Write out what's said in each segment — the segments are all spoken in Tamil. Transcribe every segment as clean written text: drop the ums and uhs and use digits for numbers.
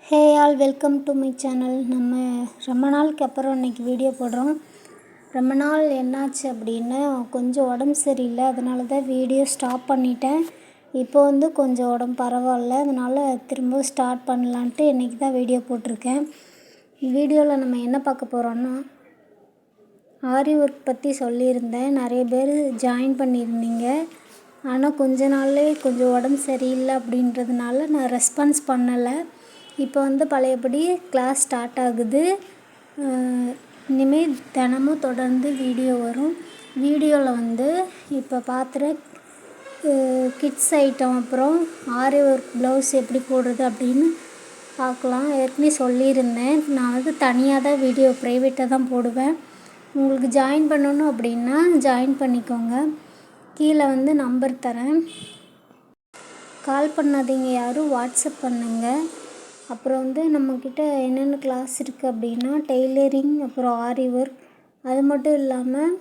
Hey all welcome to my channel. நம்ம ரொம்ப நாளுக்கு அப்புறம் இன்றைக்கி வீடியோ போடுறோம். ரொம்ப நாள் என்னாச்சு அப்படின்னா கொஞ்சம் உடம்பு சரியில்லை, அதனால தான் வீடியோ ஸ்டாப் பண்ணிட்டேன். இப்போ கொஞ்சம் உடம்பு பரவாயில்ல, அதனால் திரும்ப ஸ்டார்ட் பண்ணலான்ட்டு இன்றைக்கி தான் வீடியோ போட்டிருக்கேன். வீடியோவில் நம்ம என்ன பார்க்க போகிறோன்னா, ஆரி ஒர்க் பற்றி சொல்லியிருந்தேன். நிறைய பேர் ஜாயின் பண்ணியிருந்தீங்க. ஆனால் கொஞ்ச நாள்லேயே கொஞ்சம் உடம்பு சரியில்லை அப்படின்றதுனால நான் ரெஸ்பான்ஸ் பண்ணலை. இப்போ பழையபடி கிளாஸ் ஸ்டார்ட் ஆகுது. இனிமேல் தினமும் தொடர்ந்து வீடியோ வரும். வீடியோவில் இப்போ பார்த்துற கிட்ஸ் ஐட்டம், அப்புறம் ஆரி ஒர்க் ப்ளவுஸ் எப்படி போடுறது அப்படின்னு பார்க்கலாம். ஏற்கனவே சொல்லியிருந்தேன், நான் தனியாக தான் வீடியோ ப்ரைவேட்டாக தான் போடுவேன். உங்களுக்கு ஜாயின் பண்ணணும் அப்படின்னா ஜாயின் பண்ணிக்கோங்க. கீழே நம்பர் தரேன், கால் பண்ணாதீங்க யாரும், வாட்ஸ்அப் பண்ணுங்கள். அப்புறம் நம்மக்கிட்ட என்னென்ன கிளாஸ் இருக்குது அப்படின்னா டெய்லரிங், அப்புறம் ஆரி ஒர்க். அது மட்டும் இல்லாமல்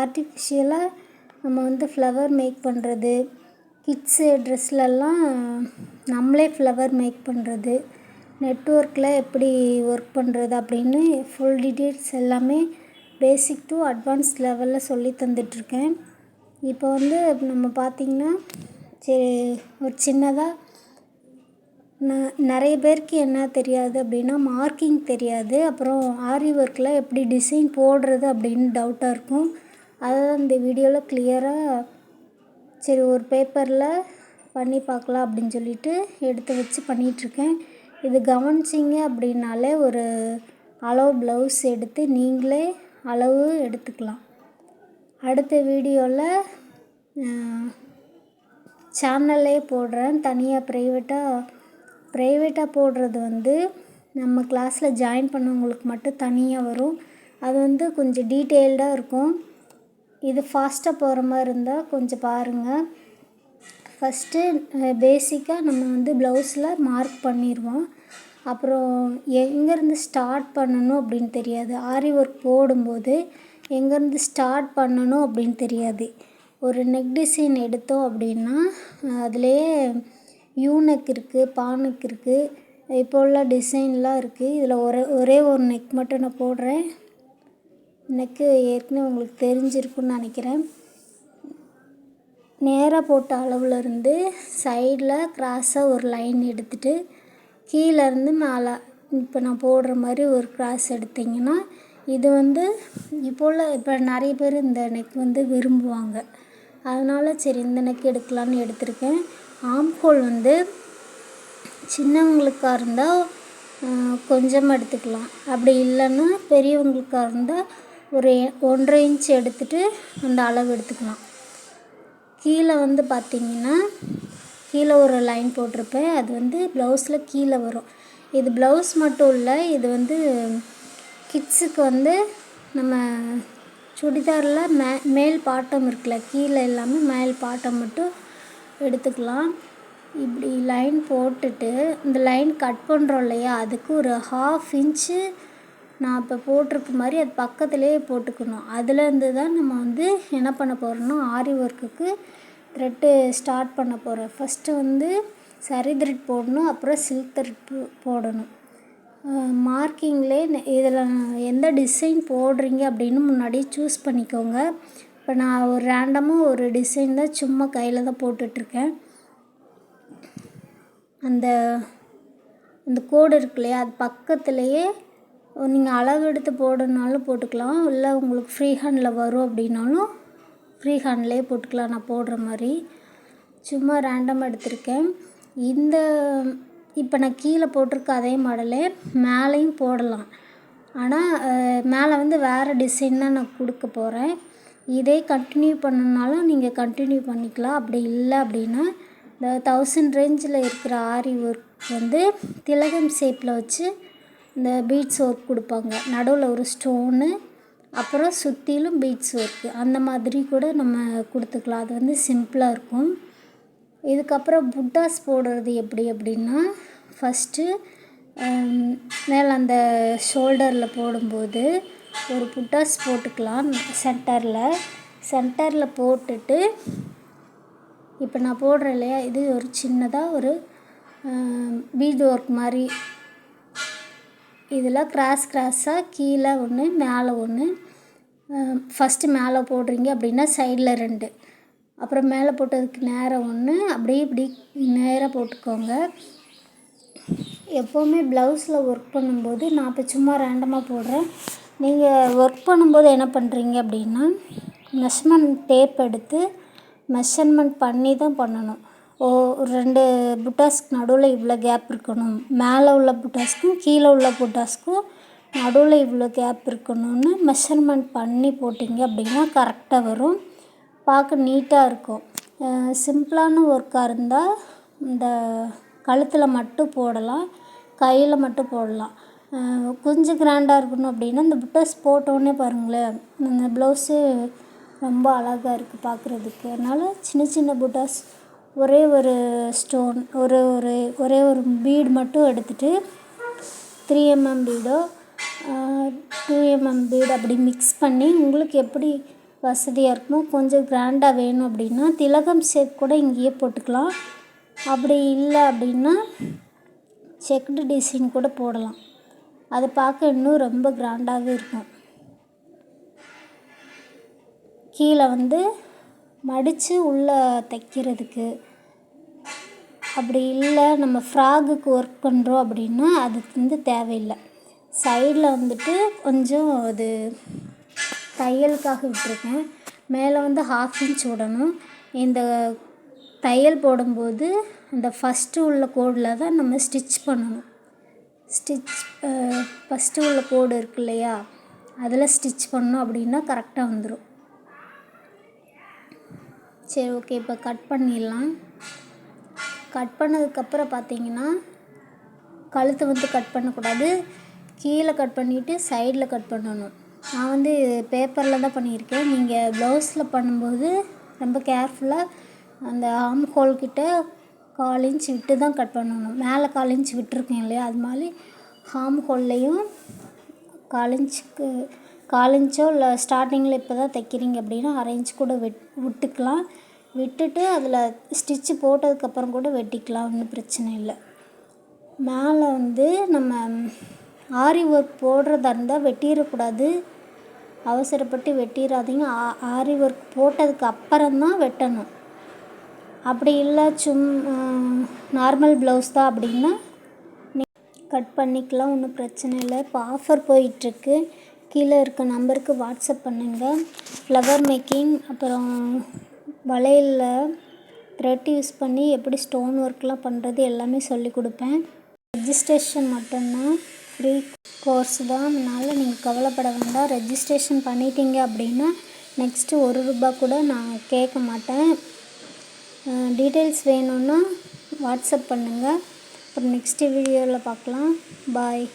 ஆர்டிஃபிஷியலாக நம்ம ஃப்ளவர் மேக் பண்ணுறது, கிட்ஸு ட்ரெஸ்லெல்லாம் நம்மளே ஃப்ளவர் மேக் பண்ணுறது, நெட்ஒர்க்கில் எப்படி ஒர்க் பண்ணுறது அப்படின்னு ஃபுல் டீட்டெயில்ஸ் எல்லாமே பேசிக் டு அட்வான்ஸ் லெவலில் சொல்லி தந்துட்டுருக்கேன். இப்போ நம்ம பார்த்திங்கன்னா சரி, ஒரு சின்னதாக நிறைய பேருக்கு என்ன தெரியாது அப்படின்னா மார்க்கிங் தெரியாது. அப்புறம் ஆரி ஒர்க்கில் எப்படி டிசைன் போடுறது அப்படின்னு டவுட்டாக இருக்கும். அதை தான் இந்த வீடியோவில் கிளியராக சரி ஒரு பேப்பரில் பண்ணி பார்க்கலாம் அப்படின்னு சொல்லிட்டு எடுத்து வச்சு பண்ணிகிட்ருக்கேன். இது கவனிச்சிங்க அப்படின்னாலே ஒரு அளவு ப்ளவுஸ் எடுத்து நீங்களே அளவு எடுத்துக்கலாம். அடுத்த வீடியோவில் சேனல்லே போடுறேன். தனியாக ப்ரைவேட்டாக போடுறது நம்ம கிளாஸில் ஜாயின் பண்ணவங்களுக்கு மட்டும் தனியாக வரும். அது கொஞ்சம் டீட்டெயில்டாக இருக்கும். இது ஃபாஸ்ட்டாக போகிற மாதிரி இருந்தால் கொஞ்சம் பாருங்கள். ஃபஸ்ட்டு பேசிக்காக நம்ம ப்ளவுஸில் மார்க் பண்ணிடுவோம். அப்புறம் எங்கேருந்து ஸ்டார்ட் பண்ணணும் அப்படின்னு தெரியாது. ஆரி ஒர்க் போடும்போது எங்கேருந்து ஸ்டார்ட் பண்ணணும் அப்படின்னு தெரியாது. ஒரு நெக் டிசைன் எடுத்தோம் அப்படின்னா அதுலேயே யூனெக் இருக்குது, பானெக் இருக்குது, இப்போ உள்ள டிசைன்லாம் இருக்குது. இதில் ஒரே ஒரு நெக் மட்டும் நான் போடுறேன். நெக்கு ஏற்கனவே உங்களுக்கு தெரிஞ்சிருக்குன்னு நினைக்கிறேன். நேராக போட்ட அளவுலேருந்து சைடில் கிராஸாக ஒரு லைன் எடுத்துகிட்டு கீழேருந்து மேலே இப்போ நான் போடுற மாதிரி ஒரு கிராஸ் எடுத்திங்கன்னா இது இப்போ நிறைய பேர் இந்த நெக் விரும்புவாங்க. அதனால் சரி இந்த நெக் எடுக்கலான்னு எடுத்திருக்கேன். ஆம்ஹோல் சின்னவங்களுக்காக இருந்தால் கொஞ்சமாக எடுத்துக்கலாம். அப்படி இல்லைன்னா பெரியவங்களுக்காக இருந்தால் ஒரு 1.5 இன்ச் எடுத்துகிட்டு அந்த அளவு எடுத்துக்கலாம். கீழே பார்த்திங்கன்னா கீழே ஒரு லைன் போட்டிருப்பேன். அது ப்ளவுஸில் கீழே வரும். இது ப்ளவுஸ் மட்டும் இல்லை, இது கிட்ஸுக்கு நம்ம சுடிதாரில் மேல் பாட்டம் இருக்குல்ல, கீழே இல்லாமல் மேல் பாட்டம் மட்டும் எடுத்துக்கலாம். இப்படி லைன் போட்டுட்டு இந்த லைன் கட் பண்ணுறோம் இல்லையா, அதுக்கு ஒரு 1/2 இன்ச்சு நான் இப்போ போட்டிருக்க மாதிரி அது பக்கத்துலேயே போட்டுக்கணும். அதுலேருந்து தான் நம்ம என்ன பண்ண போகிறோன்னா ஆரி ஒர்க்குக்கு த்ரெட்டு ஸ்டார்ட் பண்ண போகிறோம். ஃபஸ்ட்டு சரி த்ரெட் போடணும், அப்புறம் சில்க் த்ரெட் போடணும். மார்க்கிங்லேயே இதில் எந்த டிசைன் போடுறீங்க அப்படின்னு முன்னாடியே சூஸ் பண்ணிக்கோங்க. இப்போ நான் ஒரு ரேண்டமாக ஒரு டிசைன் தான் சும்மா கையில் தான் போட்டுட்ருக்கேன். அந்த கோடு இருக்கு இல்லையா, அது பக்கத்துலேயே நீங்கள் அளவு எடுத்து போடணுனாலும் போட்டுக்கலாம். இல்லை உங்களுக்கு ஃப்ரீ ஹேண்டில் வரும் அப்படின்னாலும் ஃப்ரீ ஹேண்ட்லேயே போட்டுக்கலாம். நான் போடுற மாதிரி சும்மா ரேண்டமாக எடுத்திருக்கேன். இப்போ நான் கீழே போட்டிருக்க அதே மாடலே மேலேயும் போடலாம். ஆனால் மேலே வேறு டிசைன் தான் நான் கொடுக்க போகிறேன். இதே கண்டினியூ பண்ணணுனாலும் நீங்கள் கண்டினியூ பண்ணிக்கலாம். அப்படி இல்லை அப்படின்னா இந்த 1000 ரேஞ்சில் இருக்கிற ஆரி ஒர்க் திலகம் ஷேப்பில் வச்சு இந்த பீட்ஸ் ஒர்க் கொடுப்பாங்க. நடுவில் ஒரு ஸ்டோனு, அப்புறம் சுற்றிலும் பீட்ஸ் ஒர்க்கு, அந்த மாதிரி கூட நம்ம கொடுத்துக்கலாம். அது சிம்பிளாக இருக்கும். இதுக்கப்புறம் புட்டாஸ் போடுறது எப்படி அப்படின்னா ஃபஸ்ட்டு மேலே அந்த ஷோல்டரில் போடும்போது ஒரு புட்டாஸ் போட்டுக்கலாம். சென்டரில் போட்டுட்டு இப்போ நான் போடுறேன் இல்லையா, இது ஒரு சின்னதாக பீட் ஒர்க் மாதிரி இதில் கிராஸாக கீழே ஒன்று மேலே ஒன்று. ஃபஸ்ட்டு மேலே போடுறீங்க அப்படின்னா சைடில் 2, அப்புறம் மேலே போட்டதுக்கு நேராக ஒன்று, அப்படியே இப்படி நேராக போட்டுக்கோங்க. எப்போவுமே ப்ளவுஸில் ஒர்க் பண்ணும்போது நான் இப்போ சும்மா ரேண்டமாக போடுறேன். நீங்கள் ஒர்க் பண்ணும்போது என்ன பண்ணுறீங்க அப்படின்னா மெஷர்மெண்ட் டேப் எடுத்து மெஷர்மெண்ட் பண்ணி தான் பண்ணணும். 2 புட்டாஸ்க்கு நடுவில் இவ்வளோ கேப் இருக்கணும், மேலே உள்ள புட்டாஸ்க்கும் கீழே உள்ள புட்டாஸ்க்கும் நடுவில் இவ்வளோ கேப் இருக்கணும்னு மெஷர்மெண்ட் பண்ணி போட்டிங்க அப்படின்னா கரெக்டாக வரும், பார்க்க நீட்டாக இருக்கும். சிம்பிளான ஒர்க்காக இருந்தால் இந்த கழுத்தில் மட்டும் போடலாம், கையில் மட்டும் போடலாம். கொஞ்சம் கிராண்டாக இருக்கணும் அப்படின்னா இந்த புட்டாஸ் போட்டோன்னே பாருங்களேன், இந்த ப்ளவுஸு ரொம்ப அழகாக இருக்குது பார்க்குறதுக்கு. அதனால் சின்ன சின்ன புட்டாஸ் ஒரே ஒரு ஸ்டோன் ஒரே ஒரு பீடு மட்டும் எடுத்துகிட்டு 3mm பீடோ 2mm பீடு அப்படி மிக்ஸ் பண்ணி உங்களுக்கு எப்படி வசதியாக இருக்குமோ, கொஞ்சம் கிராண்டாக வேணும் அப்படின்னா திலகம் ஷேப் கூட இங்கேயே போட்டுக்கலாம். அப்படி இல்லை அப்படின்னா செக்குடு டிசைன் கூட போடலாம், அது பார்க்க இன்னும் ரொம்ப கிராண்டாகவே இருக்கும். கீழே மடித்து உள்ளே தைக்கிறதுக்கு, அப்படி இல்லை நம்ம ஃப்ராகுக்கு ஒர்க் பண்ணுறோம் அப்படின்னா அது தேவையில்லை. சைடில் கொஞ்சம் அது தையலுக்காக விட்டுருக்கேன். மேலே 1/2 இன்ச் விடணும். இந்த தையல் போடும்போது அந்த ஃபஸ்ட்டு உள்ள கோடில் தான் நம்ம ஸ்டிச் பண்ணணும். ஃபஸ்ட்டு உள்ள கோடு இருக்கு இல்லையா, அதில் ஸ்டிச் பண்ணோம் அப்படின்னா கரெக்டாக வந்துடும். சரி, ஓகே, இப்போ கட் பண்ணிடலாம். கட் பண்ணதுக்கப்புறம் பார்த்தீங்கன்னா கழுத்தை கட் பண்ணக்கூடாது, கீழே கட் பண்ணிவிட்டு சைடில் கட் பண்ணணும். நான் பேப்பரில் தான் பண்ணியிருக்கேன். நீங்கள் ப்ளவுஸில் பண்ணும்போது ரொம்ப கேர்ஃபுல்லாக அந்த ஆர்ம் ஹோல்கிட்ட 1/4 இன்ச் விட்டு தான் கட் பண்ணணும். மேலே 1/4 இன்ச் விட்டுருக்கேன் இல்லையா, அது மாதிரி ஆர்ம் ஹோல்லையும் 1/4 இன்ச்சுக்கு 1/4 இன்ச்சோ இல்லை ஸ்டார்டிங்கில் இப்போ தான் தைக்கிறீங்க அப்படின்னா 1/2 இன்ச் கூட விட்டுக்கலாம். விட்டுட்டு அதில் ஸ்டிச்சு போட்டதுக்கப்புறம் கூட வெட்டிக்கலாம், ஒன்றும் பிரச்சனை இல்லை. மேலே நம்ம ஆரி ஒர்க் போடுறதா இருந்தால் வெட்டிடக்கூடாது, அவசரப்பட்டு வெட்டிடாதீங்க. ஆரி ஒர்க் போட்டதுக்கு அப்புறம்தான் வெட்டணும். அப்படி இல்லை நார்மல் ப்ளவுஸ் தான் அப்படின்னா கட் பண்ணிக்கலாம், ஒன்றும் பிரச்சனை இல்லை. இப்போ ஆஃபர் போயிட்டுருக்கு. கீழே இருக்க நம்பருக்கு வாட்ஸ்அப் பண்ணுங்கள். ஃப்ளவர் மேக்கிங், அப்புறம் வளையலில் த்ரெட் யூஸ் பண்ணி எப்படி ஸ்டோன் ஒர்க்லாம் பண்ணுறது எல்லாமே சொல்லி கொடுப்பேன். ரெஜிஸ்ட்ரேஷன் மட்டும்தான், ஃப்ரீ கோர்ஸ் தான், அதனால் நீங்கள் கவலைப்பட வேண்டாம். ரெஜிஸ்ட்ரேஷன் பண்ணிட்டீங்க அப்படின்னா நெக்ஸ்ட்டு ₹1 கூட நான் கேட்க மாட்டேன். டீட்டெயில்ஸ் வேணும்னா வாட்ஸ்அப் பண்ணுங்கள். அப்புறம் நெக்ஸ்ட்டு வீடியோவில் பார்க்கலாம். பாய்.